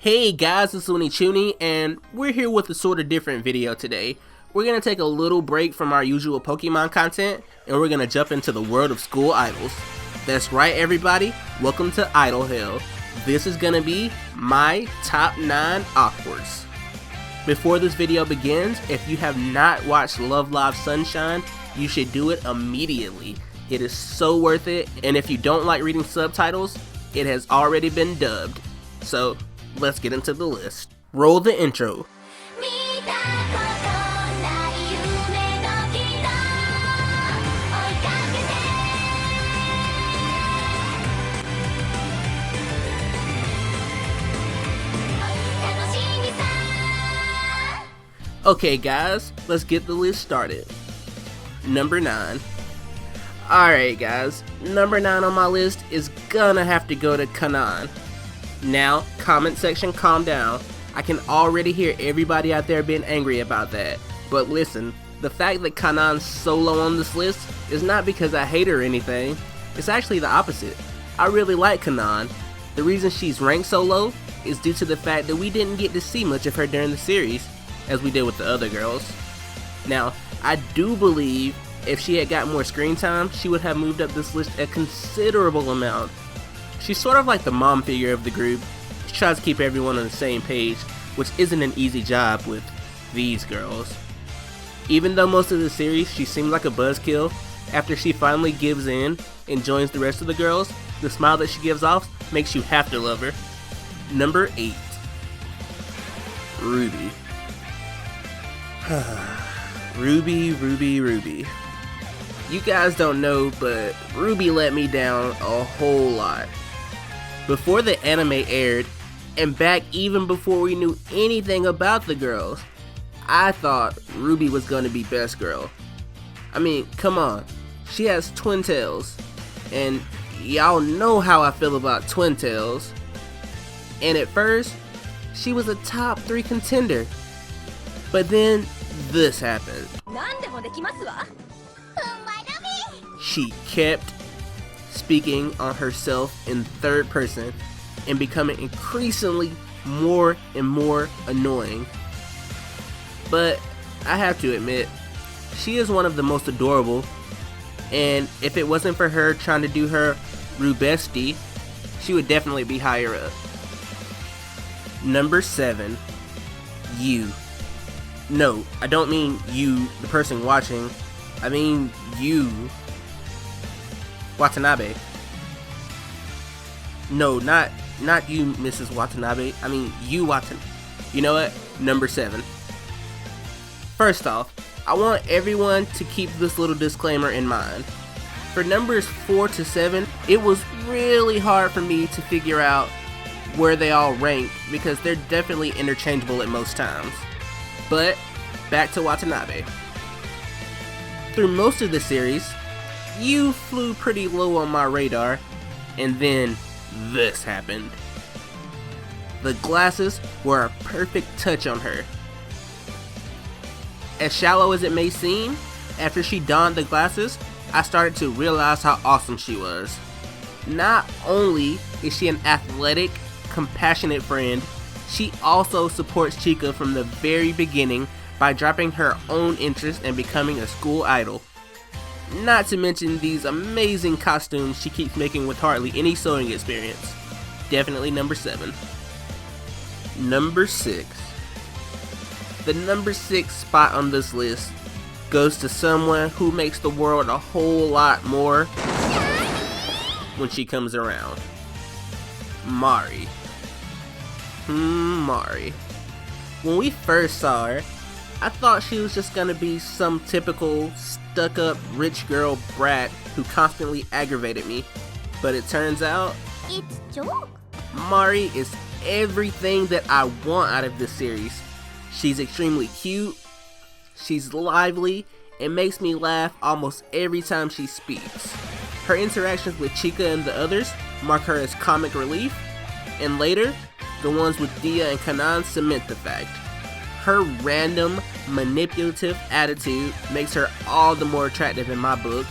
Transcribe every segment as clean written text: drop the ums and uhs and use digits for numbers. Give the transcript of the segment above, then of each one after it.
Hey guys, it's Chuni, and we're here with a sort of different video today. We're going to take a little break from our usual Pokemon content, and we're going to jump into the world of school idols. That's right everybody, welcome to Idol Hell. This is going to be my top 9 Aqours. Before this video begins, if you have not watched LoveLive Sunshine, you should do it immediately. It is so worth it, and if you don't like reading subtitles, it has already been dubbed. So, let's get into the list. Roll the intro. Okay guys, let's get the list started. Number 9. Alright guys, number 9 on my list is gonna have to go to Kanan. Now, comment section, calm down. I can already hear everybody out there being angry about that. But listen, the fact that Kanan's so low on this list is not because I hate her or anything. It's actually the opposite. I really like Kanan. The reason she's ranked so low is due to the fact that we didn't get to see much of her during the series, as we did with the other girls. Now, I do believe if she had got more screen time, she would have moved up this list a considerable amount. She's sort of like the mom figure of the group. She tries to keep everyone on the same page, which isn't an easy job with these girls. Even though most of the series she seems like a buzzkill, after she finally gives in and joins the rest of the girls, the smile that she gives off makes you have to love her. Number 8. Ruby. Ruby. You guys don't know, but Ruby let me down a whole lot. Before the anime aired, and back even before we knew anything about the girls, I thought Ruby was gonna be best girl. I mean, come on, she has twin tails, and y'all know how I feel about twin tails. And at first, she was a top 3 contender, but then this happened. She kept speaking on herself in third person and becoming increasingly more and more annoying. But I have to admit, she is one of the most adorable, and if it wasn't for her trying to do her Rubestie, she would definitely be higher up. Number 7. You. No, I don't mean you, the person watching. I mean you, Watanabe. No, not you, Mrs. Watanabe. I mean you, Watanabe. You know what? Number 7. First off, I want everyone to keep this little disclaimer in mind. For numbers 4 to 7, it was really hard for me to figure out where they all rank because they're definitely interchangeable at most times. But back to Watanabe. Through most of the series, you flew pretty low on my radar, and then this happened. The glasses were a perfect touch on her. As shallow as it may seem, after she donned the glasses, I started to realize how awesome she was. Not only is she an athletic, compassionate friend, she also supports Chika from the very beginning by dropping her own interest and becoming a school idol. Not to mention these amazing costumes she keeps making with hardly any sewing experience. Definitely number 7. Number 6. The number 6 spot on this list goes to someone who makes the world a whole lot more when she comes around. Mari. Mari. When we first saw her, I thought she was just gonna be some typical stuck-up rich girl brat who constantly aggravated me, but it turns out it's joke. Mari is everything that I want out of this series. She's extremely cute, she's lively, and makes me laugh almost every time she speaks. Her interactions with Chika and the others mark her as comic relief, and later, the ones with Dia and Kanan cement the fact. Her random, manipulative attitude makes her all the more attractive in my book.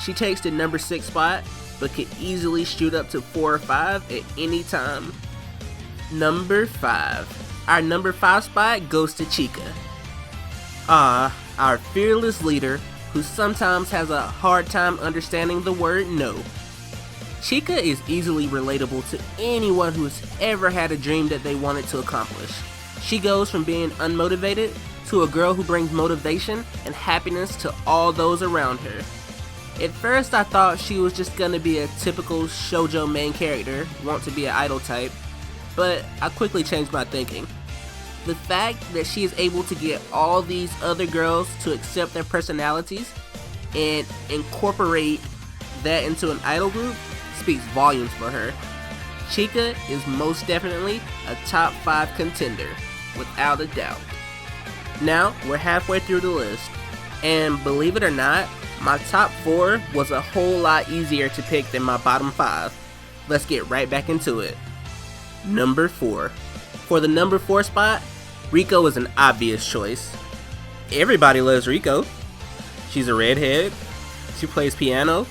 She takes the number 6 spot, but could easily shoot up to 4 or 5 at any time. Number 5. Our number 5 spot goes to Chica. Our fearless leader who sometimes has a hard time understanding the word no. Chica is easily relatable to anyone who has ever had a dream that they wanted to accomplish. She goes from being unmotivated to a girl who brings motivation and happiness to all those around her. At first I thought she was just gonna be a typical shoujo main character, want to be an idol type, but I quickly changed my thinking. The fact that she is able to get all these other girls to accept their personalities and incorporate that into an idol group speaks volumes for her. Chica is most definitely a top 5 contender, without a doubt. Now, we're halfway through the list, and believe it or not, my top 4 was a whole lot easier to pick than my bottom 5. Let's get right back into it. Number 4. For the number 4 spot, Riko is an obvious choice. Everybody loves Riko. She's a redhead, she plays piano,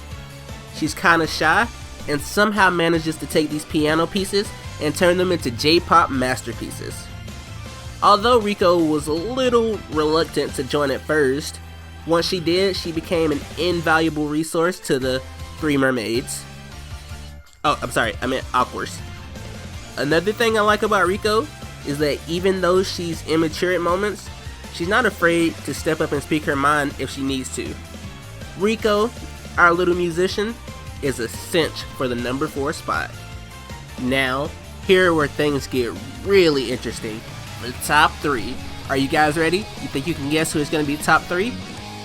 she's kinda shy, and somehow manages to take these piano pieces and turn them into J-pop masterpieces. Although Riko was a little reluctant to join at first, once she did, she became an invaluable resource to the Three Mermaids. Oh, I'm sorry, I meant Aqours. Another thing I like about Riko is that even though she's immature at moments, she's not afraid to step up and speak her mind if she needs to. Riko, our little musician, is a cinch for the number 4 spot. Now, here where things get really interesting. The top 3. Are you guys ready? You think you can guess who is going to be top 3?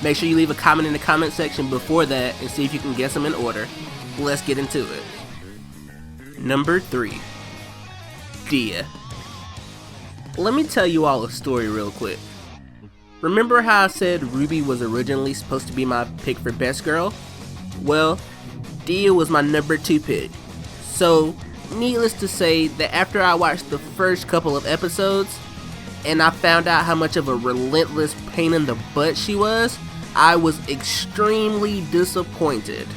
Make sure you leave a comment in the comment section before that and see if you can guess them in order. Let's get into it. Number 3. Dia. Let me tell you all a story real quick. Remember how I said Ruby was originally supposed to be my pick for best girl? Well, Dia was my number 2 pick. So, needless to say that after I watched the first couple of episodes, and I found out how much of a relentless pain in the butt she was, I was extremely disappointed.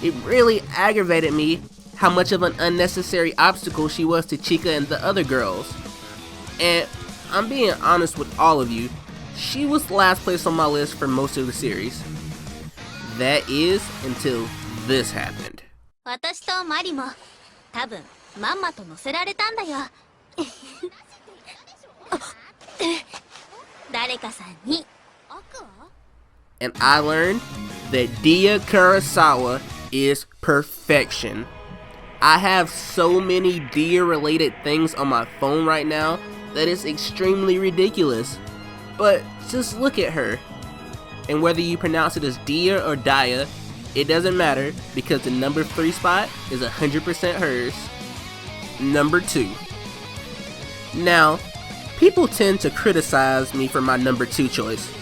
It really aggravated me how much of an unnecessary obstacle she was to Chica and the other girls. And I'm being honest with all of you, she was last place on my list for most of the series. That is until this happened. 私とマリも多分まんまと乗せられたんだよ。誰かさんに。And I learned that Dia Kurosawa is perfection. I have so many Dia related things on my phone right now that it's extremely ridiculous. But just look at her. And whether you pronounce it as Dia or Dia, it doesn't matter because the number 3 spot is 100% hers. Number 2. Now, people tend to criticize me for my number 2 choice,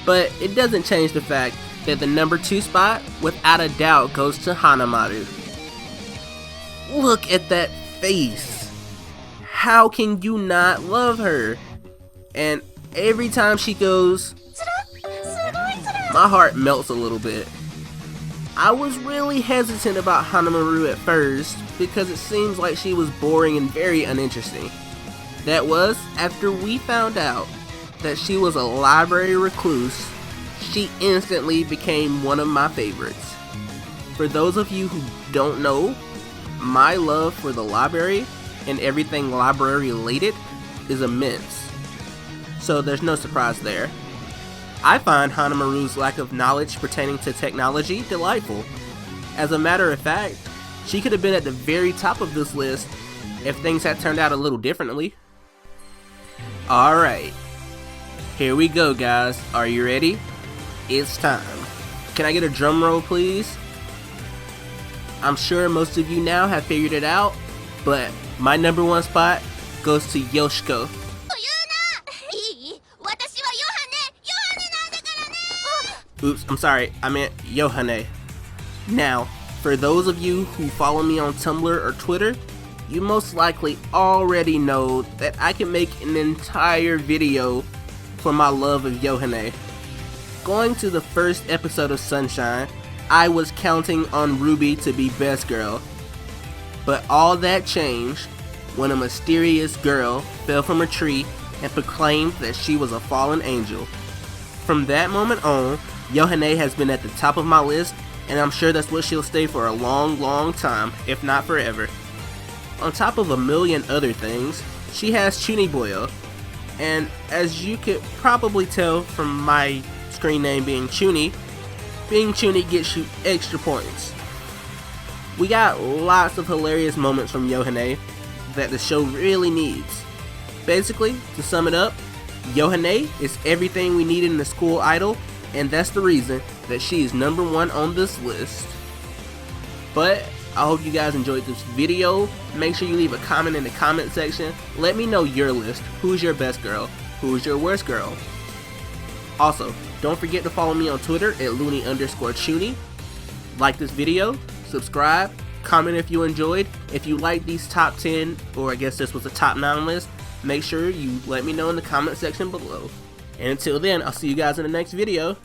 but it doesn't change the fact that the number 2 spot without a doubt goes to Hanamaru. Look at that face. How can you not love her? And every time she goes, my heart melts a little bit. I was really hesitant about Hanamaru at first because it seems like she was boring and very uninteresting. That was after we found out that she was a library recluse. She instantly became one of my favorites. For those of you who don't know, my love for the library and everything library related is immense. So there's no surprise there. I find Hanamaru's lack of knowledge pertaining to technology delightful. As a matter of fact, she could have been at the very top of this list if things had turned out a little differently. Alright, here we go guys, are you ready? It's time. Can I get a drum roll please? I'm sure most of you now have figured it out, but my number 1 spot goes to Yoshiko. Oops, I'm sorry, I meant Yohane. Now, for those of you who follow me on Tumblr or Twitter, you most likely already know that I can make an entire video for my love of Yohane. Going to the first episode of Sunshine, I was counting on Ruby to be best girl. But all that changed when a mysterious girl fell from a tree and proclaimed that she was a fallen angel. From that moment on, Yohane has been at the top of my list, and I'm sure that's what she'll stay for a long time, if not forever. On top of a million other things, she has Chuniboyo, and as you could probably tell from my screen name being Chuni gets you extra points. We got lots of hilarious moments from Yohane that the show really needs. Basically, to sum it up, Yohane is everything we need in a school idol, and that's the reason that she is number 1 on this list. But I hope you guys enjoyed this video. Make sure you leave a comment in the comment section. Let me know your list. Who's your best girl? Who's your worst girl? Also, don't forget to follow me on Twitter at loony_chuni. Like this video, subscribe, comment if you enjoyed. If you like these top 10, or I guess this was a top 9 list, make sure you let me know in the comment section below. And until then, I'll see you guys in the next video.